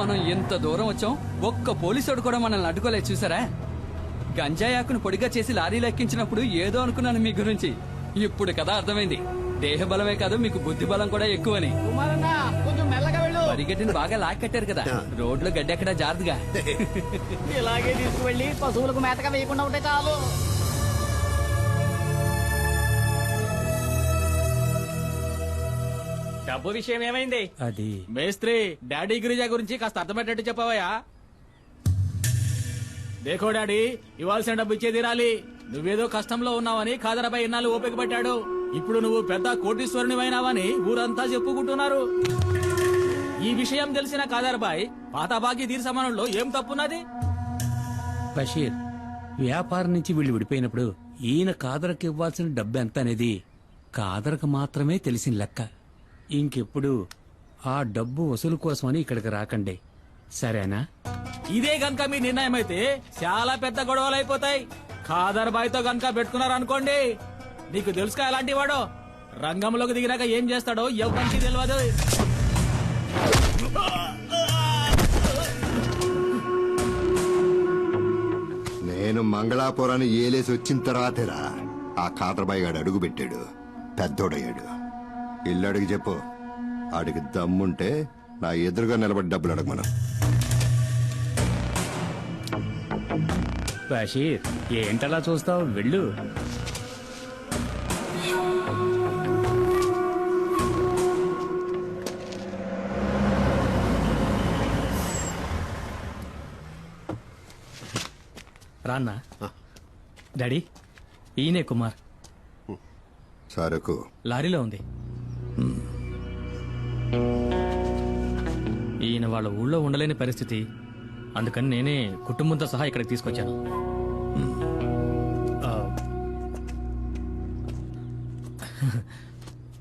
మనం ఎంత దూరం వచ్చాం, ఒక్క పోలీసుడు కూడా మనల్ని అడ్డుకోలేదు చూసారా? గంజాయాకును పొడిగా చేసి లారీలో ఎక్కించినప్పుడు ఏదో అనుకున్నాను మీ గురించి. ఇప్పుడు కదా అర్థమైంది, దేహ బలమే కాదు మీకు బుద్ధి బలం కూడా ఎక్కువని. పరిగెట్టిని బాగా లాక్కట్టారు కదా, రోడ్లో గడ్డెక్కడా జారుదుగా. ఇలాగే తీసుకువెళ్ళి పశువులకు మేతగా వేయకుండా ఉంటే చాలు. డబ్బు విషయం ఏమైంది? అది మేస్త్రి, డాడీ గిరిజా గురించి కాస్త అర్థమయ్యేటట్టు చెప్పవయ్యా. దేఖో డాడీ, ఇవ్వాల్సిన డబ్బు ఇచ్చే తీరాలి. నువ్వేదో కష్టంలో ఉన్నావని ఖాదరాబాయ్ ఇన్నాళ్ళు ఓపిక పట్టాడు. ఇప్పుడు నువ్వు పెద్ద కోటీశ్వరునివైనావని ఊరంతా చెప్పుకుంటున్నారు. ఈ విషయం తెలిసిన ఖాదరాబాయ్ పాత బాకీ తీర్చమనంలో ఏం తప్పున్నది? బషీర్, వ్యాపారం నుంచి వీళ్ళు విడిపోయినప్పుడు ఈయన కాదరకు ఇవ్వాల్సిన డబ్బు ఎంత అనేది కాదరకు మాత్రమే తెలిసిన లెక్క. ఇంకెప్పుడు ఆ డబ్బు వసూలు కోసమని ఇక్కడికి రాకండి, సరేనా? ఇదే గనక మీ నిర్ణయం అయితే చాలా పెద్ద గొడవలు అయిపోతాయి. ఖాదర్ బాయ్ తో గనక పెట్టుకున్నారనుకోండి, నీకు తెలుసుగా ఎలాంటి వాడో. రంగంలోకి దిగినాక ఏం చేస్తాడో ఎవరికి తెలియదు. నేను మంగళాపురాన్ని ఏలేసి వచ్చిన తర్వాతేరా ఆ ఖాదర్బాయి గాడు అడుగు పెట్టాడు, పెద్దోడయ్యాడు. ఇల్లు అడిగి చెప్పు, ఆడికి దమ్ముంటే నా ఎదురుగా నిలబడి డబ్బులు అడగమను. బషీర్, ఏంటలా చూస్తావు, వెళ్ళు. రాన్నా. డాడీ, ఈయనే కుమార్. సరుకు లారీలో ఉంది. ఈయన వాళ్ళ ఊళ్ళో ఉండలేని పరిస్థితి, అందుకని నేనే కుటుంబంతో సహా ఇక్కడికి తీసుకొచ్చాను. ఆ,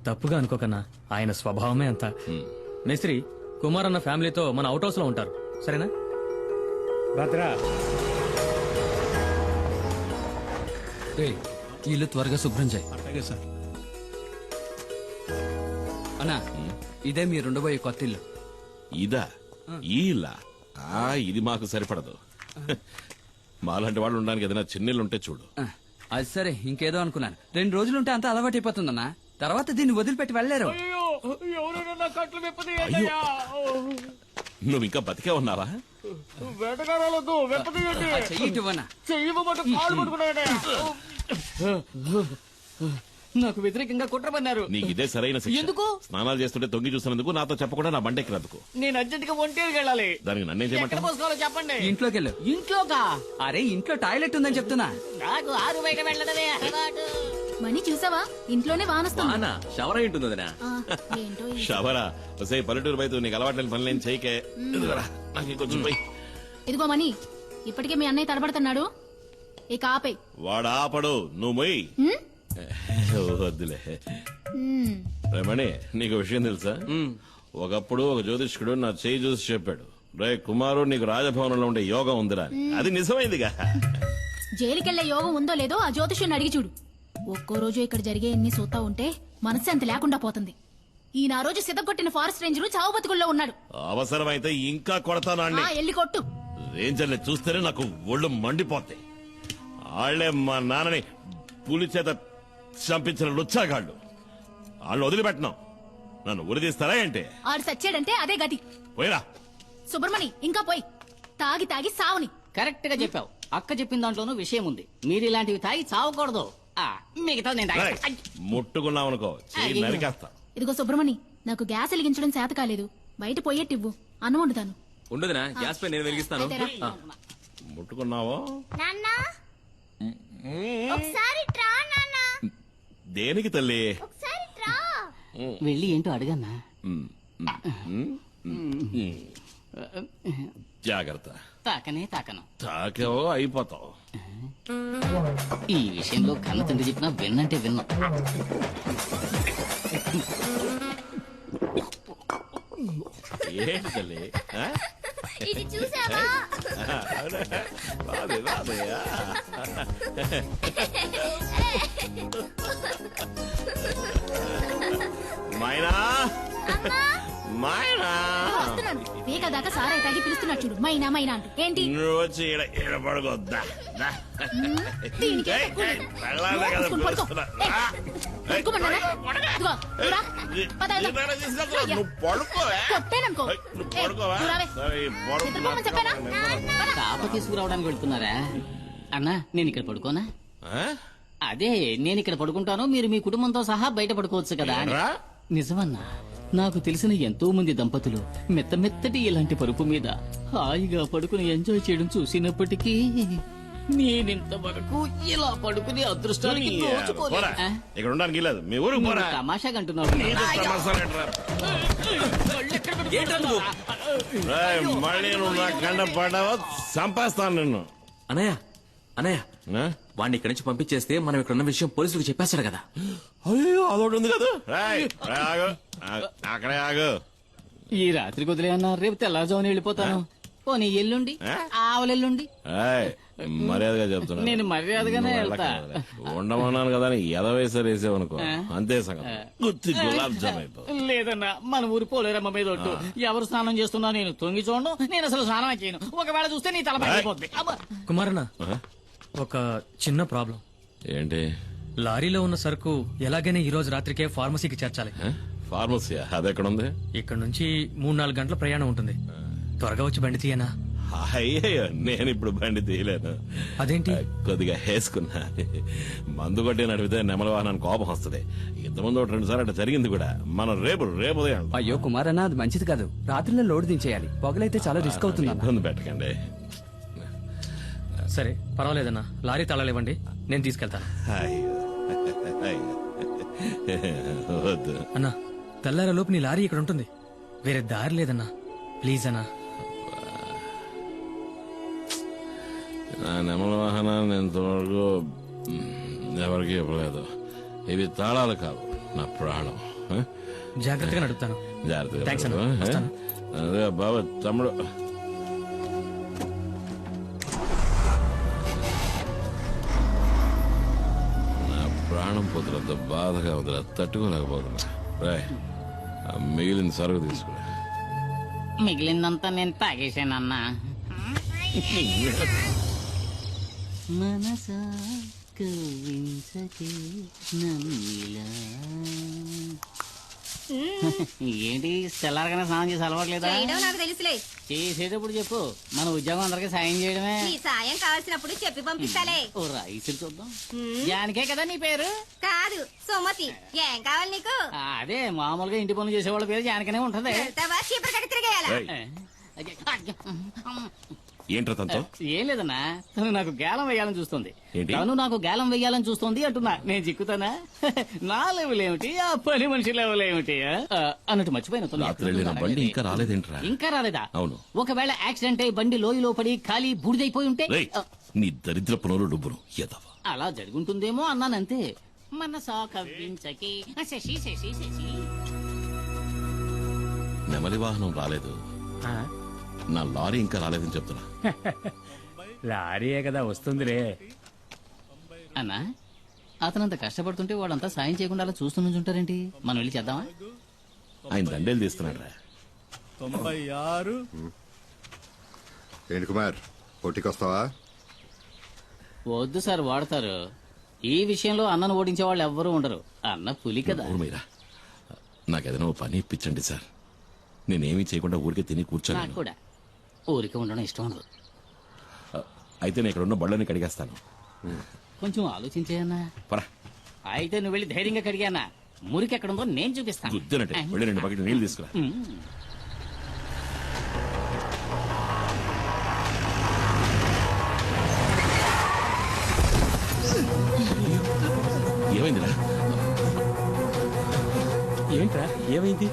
తప్పుగా అనుకోకన్నా, ఆయన స్వభావమే అంత. మేస్త్రి, కుమార్ అన్న ఫ్యామిలీతో మన అవుట్ హౌస్ లో ఉంటారు, సరేనా? భద్రా, ఇల్లు త్వరగా శుభ్రం చేయి. అలాగే సార్. అన్నా, ఇదే మీరు ఉండబోయే కొత్త ఇల్లు. ఇదా? ఈ ఇల్లా? ఇది మాకు సరిపడదు. మాలాంటి వాళ్ళు ఉండడానికి ఏదైనా చిన్నిల్లు ఉంటే చూడు. అది సరే, ఇంకేదో అనుకున్నాను. 2 రోజులుంటే అంతా అలవాటు అయిపోతుందన్నా, తర్వాత దీన్ని వదిలిపెట్టి వెళ్ళలేరు. నువ్వు ఇంకా బతికే ఉన్నావా? నాకు వ్యతిరేకంగా కుట్ర పన్నారు. నీకు ఇదే సరైన శిక్ష. ఎందుకు? స్నానాలు చేస్తుంటే తొంగి చూసినందుకు, నాతో చెప్పకుండా నా బండెక్కినందుకు. నేను అర్జెంట్ గా ఒంటేకి వెళ్ళాలి. దానికి నన్నేం ఎక్కడ చేయమంటావు? పోసుకోవాలో చెప్పండి. ఇంట్లోకి వెళ్ళు. ఇంట్లోకా? అరే, ఇంట్లో టాయిలెట్ ఉందని చెప్తున్నా. నాకు ఆరు బయట వెళ్ళడమే అలవాటు. మనీ చూసావా, ఇంట్లోనే వానొస్తుంది. షవర్ అయి ఉంటుంది వదినా. ఏంటో షవరా? వసే పల్లెటూరు బయట నీకు అలవాట్లేని పనులేం చేయకే. నాకు ఇంకొంచెం పోయి. ఇదిగో మనీ, ఇప్పటికే మీ అన్నయ్య తడబడుతున్నాడు, ఇక ఆపే. వాడు ఆపడు, నువ్వు మొయ్యి. వద్దులే. రమణి, నీకు విషయం తెలుసా? ఒకప్పుడు ఒక జ్యోతిష్కుడు నా చేయి చూసి చెప్పాడు, రే కుమారు, నీకు రాజభవనంలో ఉండే యోగం ఉందిరా. అది నిజమైందిగా. జైలుకెళ్లే యోగం ఉందో లేదో ఆ జ్యోతిష్యుని అడిగి చూడు. ఒక్కో రోజు ఇక్కడ జరిగే ఎన్ని చూస్తా ఉంటే మనశ్శాంతి లేకుండా పోతుంది. ఈయన ఆ రోజు సిద్ధగొట్టిన ఫారెస్ట్ రేంజర్ చావు బతుకుల్లో ఉన్నాడు. అవసరమైతే ఇంకా కొడతాను. ఎల్లి కొట్టు. రేంజర్ని చూస్తేనే నాకు ఒళ్ళు మండిపోతాయి. వాళ్లే మా నాన్నని పులి చేత చంపించిన లుచ్చాగాళ్ళు. వాళ్ళు వదిలిపెట్టినాం, నన్ను ఉరిదీస్తారా ఏంటి? ఆడు సచ్చాడంటే అదే గతి. పోయిరా సుబ్రమణి, ఇంకా పోయి. తాగి తాగి సావుని. కరెక్ట్ గా చెప్పావు. అక్క చెప్పిన దాంట్లోనూ విషయం ఉంది. మీరు ఇలాంటివి తాగి చావకూడదు. మిగతా నేను ముట్టుకున్నావనుకో చెయ్యి నరికేస్తా. ఇదిగో సుబ్రమణి, నాకు గ్యాస్ వెలిగించడం చేత కాలేదు, బయట పోయేట్టివ్వు, అన్నం వండుతాను. ఉండదునా, గ్యాస్ పై నేను వెలిగిస్తాను. ముట్టుకున్నావో? దేనికి తల్లి? వెళ్ళి ఏంటో అడగన్నా. జాగ్రత్త. తాకనే తాకను. తాకేవో అయిపోతావు. ఈ విషయంలో కన్న తండ్రి చెప్పినా విన్నంటే విన్నా. ఏంటి తల్లి? ఇది చూసావా? మైనా, మైనా, పీకదాకా సారాయి తాగి పిలుస్తున్నాడు చూడు మైనా మైనా అంటూ ఏంటి నువ్వు వచ్చి ఈడ పడుకోద్దా దీనికి ఏం తక్కువ లేదు. మూసుకుని పడుకో. పడుకోమన్నానా? ఇదిగో, నువ్వు రా. పద, వెళ్దాం. నువ్వు పడుకోవా కొట్టేననుకో. నువ్వు ఏయ్, పడుకోవా నువ్వు రావే. సరే, పడుకో. నిద్రపోమని చెప్పానా? పద. తాప తీసుకురావడానికి వెళ్తున్నారా అన్నా నేను ఇక్కడ పడుకోనా ఆ? అదే నేను ఇక్కడ పడుకుంటాను మీరు మీ కుటుంబంతో సహా బయట పడుకోవచ్చు కదా అని. ఏంట్రా? నిజమన్నా నాకు తెలిసిన ఎంతో మంది దంపతులు మెత్త మెత్తటి ఇలాంటి పరుపు మీద హాయిగా పడుకుని ఎంజాయ్ చేయడం చూసినప్పటికీ నేనింతవరకు ఇలా పడుకునే అదృష్టానికి పోరా. నోచుకోలేదు. ఆ? ఇక్కడ ఉండడానికి లేదు మీ ఊరికి నువ్వు పోరా తమాషాగా అంటున్నావు నీతో తమాషాలేంట్రా? రేయ్, మళ్ళీ నువ్వు నా కండ పడ్డావా చంపేస్తాను నిన్ను అనయ్య అనయ్య ఆ? వాడిని ఇక్కడి నుంచి పంపించేస్తే మనం ఇక్కడ ఉన్న విషయం పోలీసులకు చెప్పేస్తాడు కదా. అయ్యో అదొకటి ఉంది కదా రేయ్, రేయ్, ఆగు అక్కడే ఆగు ఈ రాత్రికి వదిలే అన్నా రేపు తెల్లారుజామున వెళ్ళిపోతాను పోనీ ఎల్లుండి ఆ? ఆవలెల్లుండి ఏయ్, మర్యాదగా చెప్తున్నా నేను మర్యాదగానే వెళ్తా ఉండమన్నాను కదా అని ఎదవేసారు వేసావనుకో అంతే సంగతి గుత్తి గులాబ్ జామ్ అయిపో లేదన్నా మన ఊరి పోలేరమ్మ మీద ఒట్టు ఎవరు స్నానం చేస్తున్నా నేను తొంగి చూడను నేను అసలు స్నానం చేయను ఒకవేళ చూస్తే నీ తల పగిలిపోద్ది. అబ్బా. కుమారన్న ఒక చిన్న ప్రాబ్లం. ఏంటి లారీలో ఉన్న సరుకు ఎలాగైనా ఈ రోజు రాత్రికే ఫార్మసీకి చేర్చాలి. ఫార్మసీ అది ఎక్కడ ఉంది ఇక్కడ నుంచి 3-4 గంటల ప్రయాణం ఉంటుంది. త్వరగా వచ్చి బండి తీయనా? అయ్యయ్యో నేను ఇప్పుడు బండి తీయలేను అదేంటి? కొద్దిగా వేసుకున్నా మందు కొట్టి నడిపితే నెమల వాహనానికి కోపం వస్తుంది ఇంతకుముందు 2 సార్లు అట్లా జరిగింది కూడా మనం రేపు ఉదయం అయ్యో కుమార్ అన్న అది మంచిది కాదు రాత్రిలో లోడ్ దించేయాలి పొగలైతే చాలా రిస్క్ అవుతుంది అన్న. ఇబ్బంది పెట్టకండి సరే పర్వాలేదన్నా, లారీ తాళాలివ్వండి, నేను తీసుకెళ్తాను. అయ్యో. అయ్యో. వద్దు అన్నా తెల్లారలోపు నీ లారీ ఇక్కడ ఉంటుంది, వేరే దారి లేదన్నా, ప్లీజ్ అన్నా. నా నెమల వాహనాన్ని ఇంతవరకు ఎవరికి ఇవ్వలేదు ఇవి తాళాలు కావు నా ప్రాణం ఆ? జాగ్రత్తగా నడుపుతాను. జాగ్రత్తగా Thanks అన్న. పడుకో, ఆ? వస్తాను. అదే బాబా తమ్ముడు నా ప్రాణం పోతున్నంత బాధగా వదిలే తట్టుకోలేకపోతున్నా రాయ్ మిగిలిన సరుకు తీసుకురా మిగిలిందంతా నేను తాగేశానన్నా మనసా కవించకే నన్నిలా. ఏంటి తెల్లారగానే స్నానం చేసి అలవాట్లేదా చేయడం నాకు తెలుసులే. చేసేటప్పుడు చెప్పు మన ఉద్యోగం అందరికి సాయం చేయడమే. నీ సాయం కావాల్సినప్పుడు చెప్పి పంపిస్తాలే. ఓ రైసులు చూద్దాం జానికే కదా నీ పేరు కాదు సుమతి. ఏం కావాలి నీకు? అదే మామూలుగా ఇంటి పనులు చేసేవాళ్ళ పేరు జానికనే ఉంటది. వెళ్తావా చీపురు కట్టి తిరిగేయాలా? రేయ్, ఏంట్రా తనతో ఏం లేదన్నా తను నాకు గేలం వేయాలని చూస్తుంది. ఏంటి? తను నాకు గేలం వేయాలని చూస్తుంది అంటున్నా. నేను చిక్కుతానా? నా లెవెల్ ఏమిటి ఆ పని మనిషి లెవెల్ ఏమిటి అన్నట్టు మర్చిపోయిన తను రాత్రి వెళ్ళిన బండి ఇంకా రాలేదేంట్రా ఇంకా రాలేదా? అవును. ఒకవేళ యాక్సిడెంట్ అయి బండి లోయలో పడి ఖాళీ బూడిదైపోయి ఉంటే రేయ్, నీ దరిద్ర పనులు డుబ్బును ఎదవ అలా జరుగుంటుందేమో అన్నానంతే. మనసా కవ్వించకి శశి శశి శశి. నెమలి వాహనం రాలేదు నా లారీ ఇంకా రాలేదని చెప్తున్నా లారీయే కదా వస్తుందిరే. అన్నా అతనంత కష్టపడుతుంటే వాళ్ళంతా సాయం చేయకుండా అలా చూస్తూ నుంచుంటారేంటి? మనం వెళ్ళి చేద్దామా? ఆయన దండేలు తీస్తున్నాడు రా ఏంటి కుమార్ పోటీకొస్తావా? వద్దు సార్ వాడతారు. ఈ విషయంలో అన్నను ఓడించే వాళ్ళు ఎవ్వరూ ఉండరు. అన్న పులి కదా. ఊర్మీరా నాకేదైనా ఓ పని ఇప్పించండి సార్ నేనేమీ చేయకుండా ఊరికే తిని నాకు కూర్చోను కూడా ఊరికే ఉండడం ఇష్టం ఉండదు. అయితే నేను ఇక్కడ ఉన్న బళ్ళని కడిగేస్తాను కొంచెం ఆలోచించేయన్నా. పరా అయితే నువ్వు వెళ్ళి ధైర్యంగా కడిగానా మురికి ఎక్కడ ఉందో నేను చూపిస్తాను. గుద్దినట్టే వెళ్ళి 2 బకెట్లు నీళ్ళు తీసుకురా ఏమైందిరా ఏంట్రా ఏమైంది?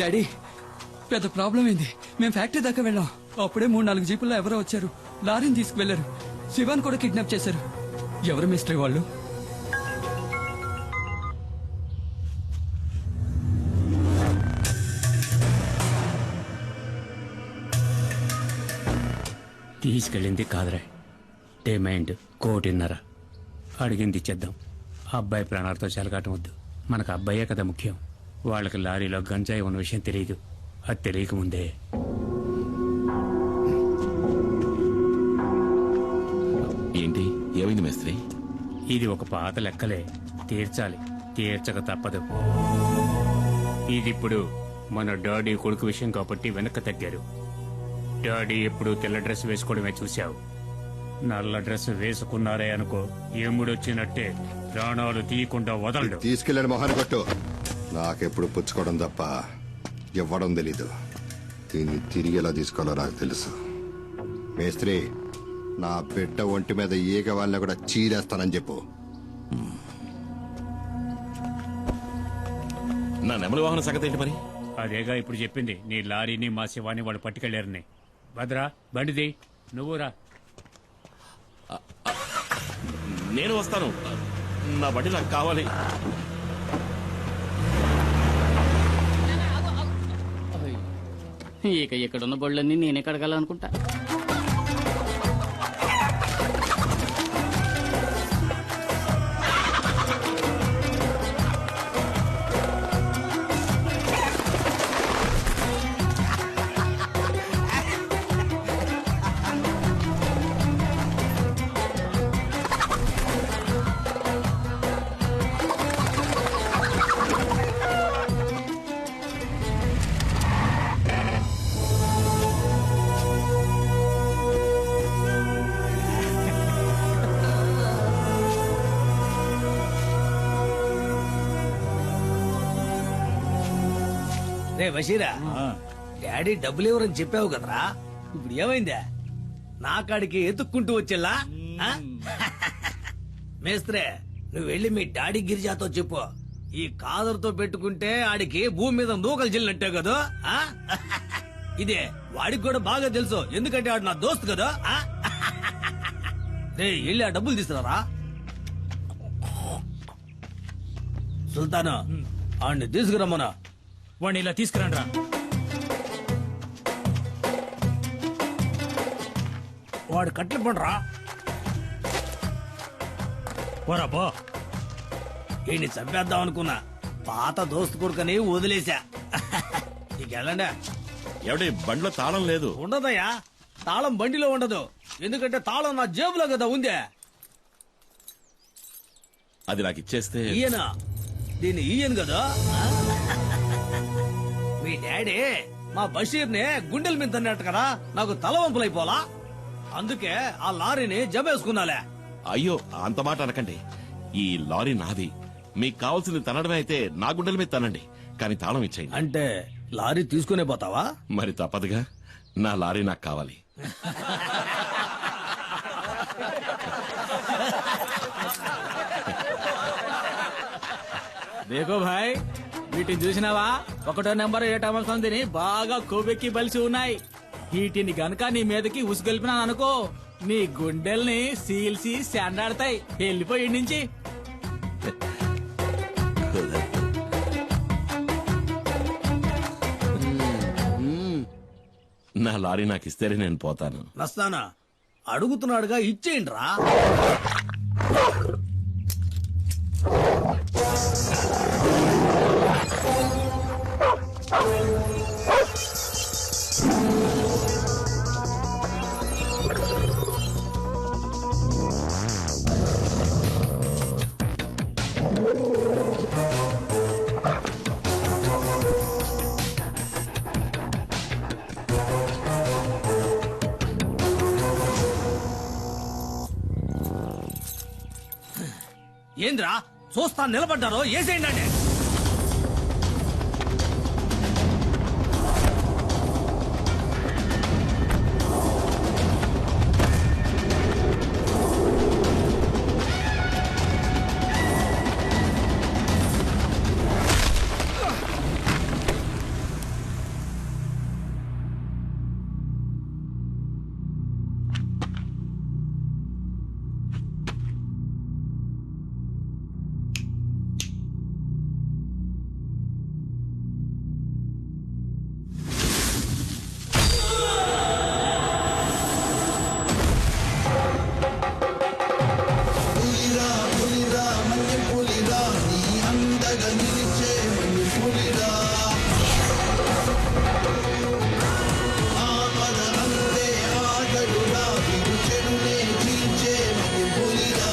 డాడీ పెద్ద ప్రాబ్లం ఏంది మేము ఫ్యాక్టరీ దాకా వెళ్ళాం అప్పుడే 3-4 జీపుల్లో ఎవరో వచ్చారు లారీని తీసుకువెళ్లారు శివాన్ కూడా కిడ్నాప్ చేశారు ఎవరు మిస్టరీ వాళ్ళు తీసుకెళ్ళింది కాదురా డిమాండ్ 1.5 అడిగింది ఇచ్చేద్దాం. అబ్బాయి ప్రాణాలతో చెలగాటం వద్దు. మనకు అబ్బాయే కదా ముఖ్యం. వాళ్ళకి లారీలో గంజాయి ఉన్న విషయం తెలియదు. అది తెలియకముందే ఏమైంది మేస్త్రి? ఇది ఒక పాత లెక్కలే, తీర్చాలి, తీర్చక తప్పదు. ఇదిప్పుడు మన డాడీ కొడుకు విషయం కాబట్టి వెనక్కి తగ్గారు. డాడీ ఎప్పుడు తెల్ల డ్రెస్ వేసుకోవడమే చూశావు. నల్ల డ్రెస్ వేసుకున్నారే అనుకో, ఎముడొచ్చినట్టే ప్రాణాలు తీయకుండా వదలడు. తీసుకెళ్ళని మొహాన్ని కొట్టు. నాకెప్పుడు పుచ్చుకోవడం తప్ప ఇవ్వడం తెలీదు. దీన్ని తిరిగి ఎలా తీసుకోవాలో నాకు తెలుసు. మేస్త్రి, నా బిడ్డ ఒంటి మీద ఈగ వాళ్ళని కూడా చీరేస్తానని చెప్పు. నా నెమలి వాహన సంగతి ఏంటి మరి? అదేగా ఇప్పుడు చెప్పింది. నీ లారీని మా శివాని వాళ్ళు పట్టుకెళ్లారని. భద్రా, బండిది, నువ్వు రా. నేను వస్తాను. నా బండి నాకు కావాలి. ఇక ఇక్కడున్న బళ్ళన్నీ నేనే కడగాలనుకుంటా. రే బషీరా, డాడీ డబ్బులు ఇవ్వరని చెప్పావు కదరా, ఇప్పుడు ఏమైందా? నా కాడికి ఎత్తుక్కుంటూ వచ్చేలా? మేస్త్రే, నువ్వు వెళ్ళి మీ డాడీ గిరిజాతో చెప్పు, ఈ కాదరుతో పెట్టుకుంటే ఆడికి భూమి మీద నూకలు చెల్లినట్టే కదా. ఇదే వాడికి కూడా బాగా తెలుసు, ఎందుకంటే ఆడు నా దోస్తు కదా. రే, వెళ్ళి ఆ డబ్బులు తీసుకురారా. సుల్తాను, ఆడిని తీసుకురమ్మనా. వాడిని ఇలా తీసుకురండి రా. వాడు కట్లు పండురా. పోరా పో. ఈయన్ని చంపేద్దాం అనుకున్నా, పాత దోస్తు కొడుకని వదిలేశా. నీకెళ్ళండి. ఎవడి బండిలో తాళం లేదు? ఉండదయ్యా, తాళం బండిలో ఉండదు, ఎందుకంటే తాళం నా జేబులో కదా ఉందే. అది నాకు ఇచ్చేస్తే. ఈయన దీన్ని ఈయన కదా. మీ డాడీ మా బషీర్ని గుండెల మీద తన్నట్టు కదా, నాకు తలవంపులైపోలా, అందుకే ఆ లారీని జమేసుకున్నాలే. అయ్యో, అంత మాట అనకండి. ఈ లారీ నాది. మీకు కావాల్సింది తనడమే అయితే నా గుండెల మీద తనండి, కానీ తాళం ఇచ్చేయండి. అంటే లారీ తీసుకునే పోతావా? మరి తప్పదుగా, నా లారీ నాకు కావాలి. దేకో భాయ్, వీటిని చూసినావా? 1వ నెంబర్ 7వ సంధిని బాగా కొవ్వెక్కి బలిసి ఉన్నాయి. వీటిని గనక నీ మీదకి ఉసుగొల్పినాను అనుకో, నీ గుండెల్ని సీల్సి శాండాడతాయి. వెళ్ళిపోయి నుంచి. నా లారీ నాకు ఇస్తేనే నేను పోతాను. వస్తానా? అడుగుతున్నాడుగా, ఇచ్చేయండి రా. ఏంద్రా చూస్తా నిలబడ్డారో, ఏసేయండి. ఆపద అంతే ఆగడురా, విరుచెడునే చీల్చే మది పులిరా.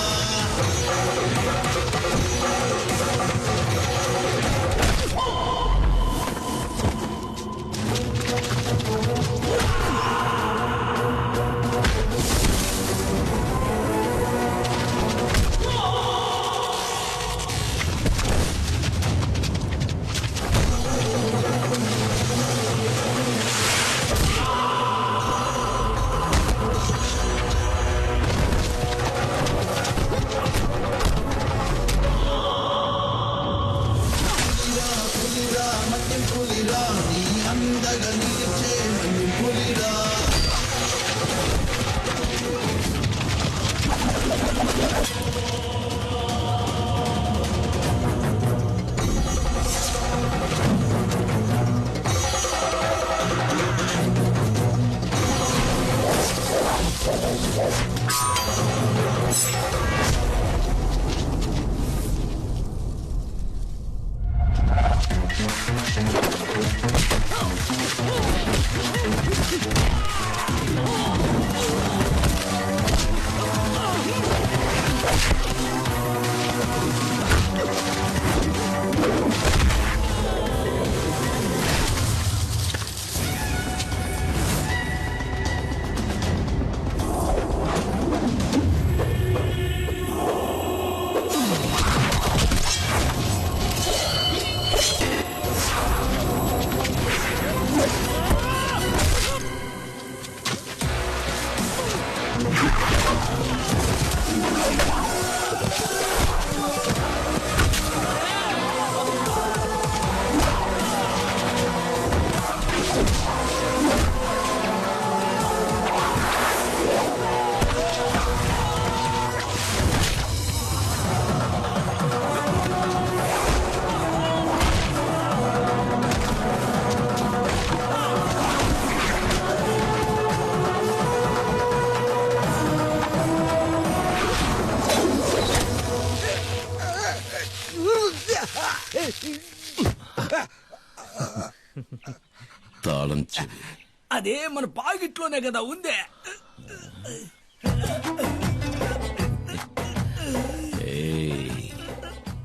తాళం చెవి అదే మన పాకెట్లోనే కదా ఉందే.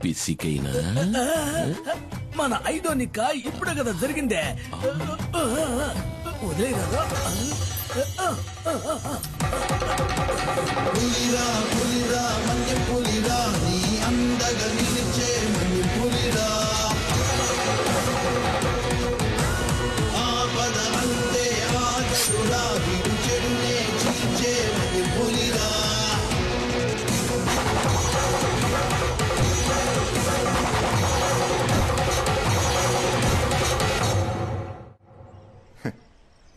పిసికైనా మన ఐదో నిక్క ఇప్పుడే కదా జరిగిందే. వదిలే కదా.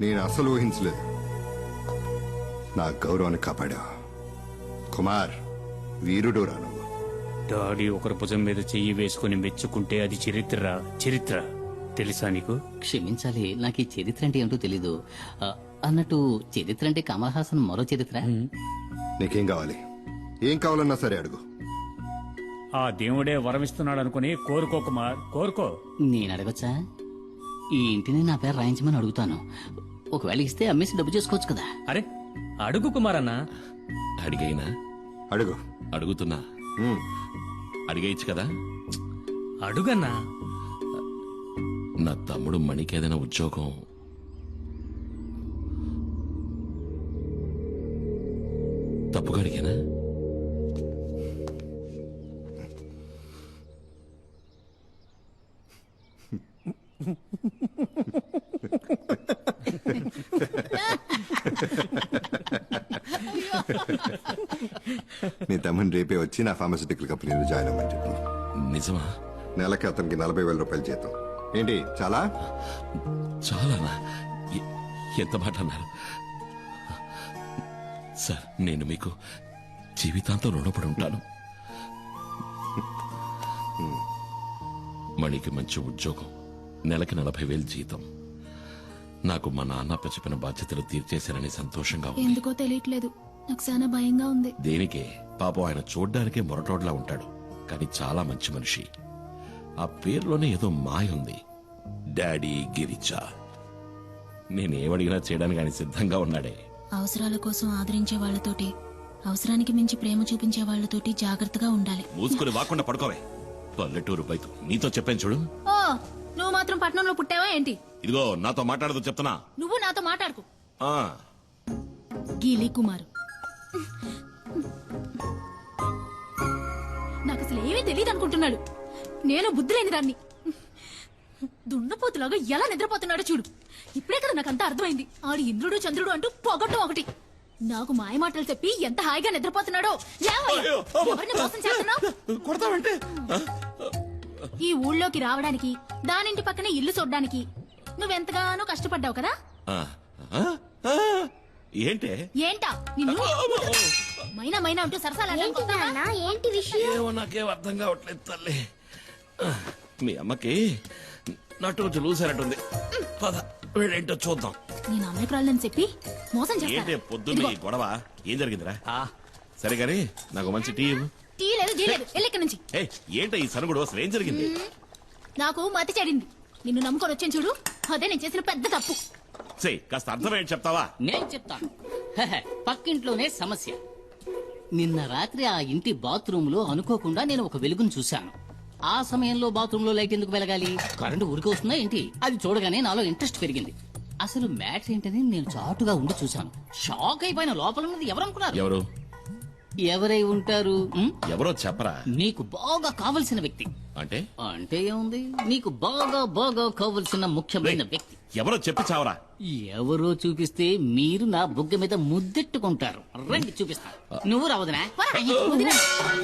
నేను అసలు ఊహించలేదు. నా గౌరవాన్ని కాపాడా. కుమార్ వీరుడు రాను. డాడీ ఒకరి భుజం మీద చెయ్యి వేసుకుని మెచ్చుకుంటే అది చరిత్ర తెలుసా నీకు? క్షమించాలి, నాకు ఈ చరిత్ర అంటే ఏంటో తెలీదు. అన్నట్టు చరిత్ర అంటే కమల్ హాసన్ మరో చరిత్ర. నీకేం కావాలి? ఏం కావాలన్నా సరే అడుగు. ఆ దేవుడే వరమిస్తున్నాడు అనుకుని కోరుకో కుమార్, కోరుకో. నేను అడగచ్చా? ఈ ఇంటిని నా పేరు రాయించమని అడుగుతాను. ఒకవేళ ఇస్తే అమ్మేసి డబ్బు చేసుకోవచ్చు కదా. అరే అడుగు కుమార్ అన్న. అడిగైనా అడుగు. అడుగుతున్నా, అడిగేయచ్చు కదా. అడుగన్నా. నా తమ్ముడు మణికి ఏదైనా ఉద్యోగం తప్పుగా అడిగానా? నీ తమ్ముని రేపే వచ్చి నా ఫార్మస్యూటికల్ కంపెనీలో జాయిన్ అవ్వమని చెప్పు. నిజమా? నెలకి అతనికి 40,000 రూపాయలు జీతం. ఏంటి చాలా? చాలానా? ఎంత మాట అన్నారు సార్. నేను మీకు జీవితాంతం రుణపడి ఉంటాను. మణికి మంచి ఉద్యోగం, నెలకి 40,000 జీతం. నాకు మా నాన్న చెప్పిన బాధ్యతలు తీర్చేశారని సంతోషంగా ఉంది. ఎందుకో తెలియట్లేదు, నాకు చాలా భయంగా ఉంది. దేనికే? పాపం ఆయన చూడ్డానికే మొరటోడ్లా ఉంటాడు, కానీ చాలా మంచి మనిషి. ఆ పేరులోనే ఏదో మాయ ఉంది. డాడీ గిరిజా. నేనేమడిగినా చేయడానికి ఆయన సిద్ధంగా ఉన్నాడే. అవసరాల కోసం ఆదరించే వాళ్లతోటి, అవసరానికి మించి ప్రేమ చూపించే వాళ్లతోటి జాగ్రత్తగా ఉండాలి. మూసుకుని వాకుండా పడుకోవే. పల్లెటూరు బయట నీతో చెప్పాను చూడు. ఓ, నువ్వు మాత్రం పట్నంలో పుట్టావా ఏంటి? ఇదిగో నాతో మాట్లాడదు చెప్తున్నా. నువ్వు నాతో మాట్లాడుకు. ఆ, గీలి కుమారు, నాకు అసలు ఏమీ తెలియదు అనుకుంటున్నాడు. నేను బుద్ధి లేని దాన్ని. దున్నపోతులాగా ఎలా నిద్రపోతున్నాడో చూడు. ఇప్పుడే కదా నాకు అంతా అర్థమైంది. ఆడు ఇంద్రుడు చంద్రుడు అంటూ పొగట్టం ఒకటి. నాకు మాయ మాటలు చెప్పి ఎంత హాయిగా నిద్రపోతున్నాడో. ఎవరిని మోసం చేస్తున్నావు? కొడతావంటే ఈ ఊళ్ళోకి రావడానికి దానింటి పక్కనే ఇల్లు చూడ్డానికి నువ్వెంతగానో కష్టపడ్డావు కదా ఆ, ఆ, ఆ, ఏంటే ఏంటా నిన్ను మైనా మైనా అంటూ సరసాలా ఏంటి విషయం ఏమో నాకేం అర్థం కావట్లేదు తల్లి మీ అమ్మకి నటు చూసారట్టుంది పద వీళ్ళేంటో చూద్దాం నేను అమాయకురాలని చెప్పి మోసం ఏంటే చేస్తాను పొద్దున్న ఈ గొడవ ఏం జరిగిందిరా సరే గాని నాకు మంచి టీ ఇవ్వు. టీ లేదు జీ లేదు ఎల్లెక్కడి నుంచి ఏయ్, ఏంటో ఈ సనుగుడు అసలు ఏం జరిగింది నాకు మతి చెడింది నిన్ను నమ్ముకొని వచ్చాను చూడు అదే నేను చేసిన పెద్ద తప్పు చెయ్ కాస్త అర్థమేంటి చెప్తావా నేను చెప్తాను హెహె, పక్కింట్లోనే సమస్య. నిన్న రాత్రి ఆ ఇంటి బాత్రూమ్ లో అనుకోకుండా నేను ఒక వెలుగును చూశాను. ఆ సమయంలో బాత్రూమ్ లో లైట్ ఎందుకు వెలగాలి? కరెంటు ఊరికి వస్తుందా ఏంటి? అది చూడగానే నాలో ఇంట్రెస్ట్ పెరిగింది. అసలు మ్యాటర్ ఏంటని నేను చాటుగా ఉండి చూశాను. షాక్ అయిపోయిన లోపల ఉన్నది ఎవరనుకున్నారు? ఎవరు ఎవరై ఉంటారు? ఉం? ఎవరో చెప్పరా నీకు బాగా కావలసిన వ్యక్తి. అంటే అంటే ఏముంది, నీకు బాగా బాగా కావలసిన ముఖ్యమైన వ్యక్తి. ఎవరో చెప్పి చావరా ఎవరో చూపిస్తే మీరు నా బుగ్గ మీద ముద్దెట్టుకుంటారు. రండి చూపిస్తా. నువ్వు రావదనా?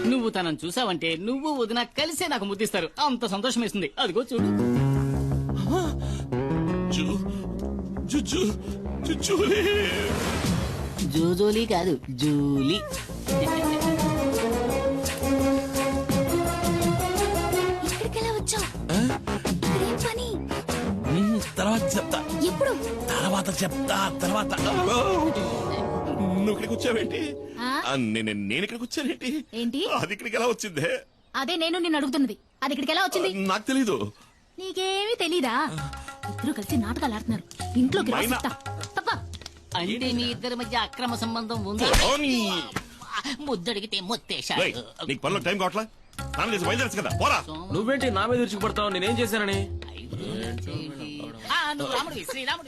నువ్వు తనని చూసావంటే నువ్వు వదిన కలిసే నాకు ముద్దిస్తారు. అంత సంతోషం వేస్తుంది. అదిగో చూడు. జూ- జూ- జూ- జూ- జూలీ. జోజోలీ కాదు, జూలీ. ఇక్కడికెలా వచ్చావు ఇక్కడేం పని తర్వాత చెప్తా ఎప్పుడు తర్వాత నువ్వు ఇక్కడికి వచ్చావేంటి ఆ? నేను ఇక్కడికి వచ్చానేంటి ఏంటి? అది ఇక్కడికి ఎలా వచ్చిందే అదే నేను నిన్ను అడుగుతున్నది అది ఇక్కడికి ఎలా వచ్చింది నాకు తెలీదు నీకేమీ తెలీదా ఇద్దరు కలిసి నాటకాలు ఆడుతున్నారు ఇంట్లోకి రా మైనా. చెప్తా. తప్ప అంటే మీ ఇద్దరి మధ్య అక్రమ సంబంధం ఉంది. ఓనీ. ముద్దడిగితే రేయ్, మొత్తేశాడు. నీకు పనిలో టైం కావట్లా స్నానం చేసి బయలుదేరచ్చు కదా పోరా నువ్వేంటి నా మీద విరుచుకుపడతావు? నేనేం చేశానని? నువ్వు రాముడివి, శ్రీరాముడివి.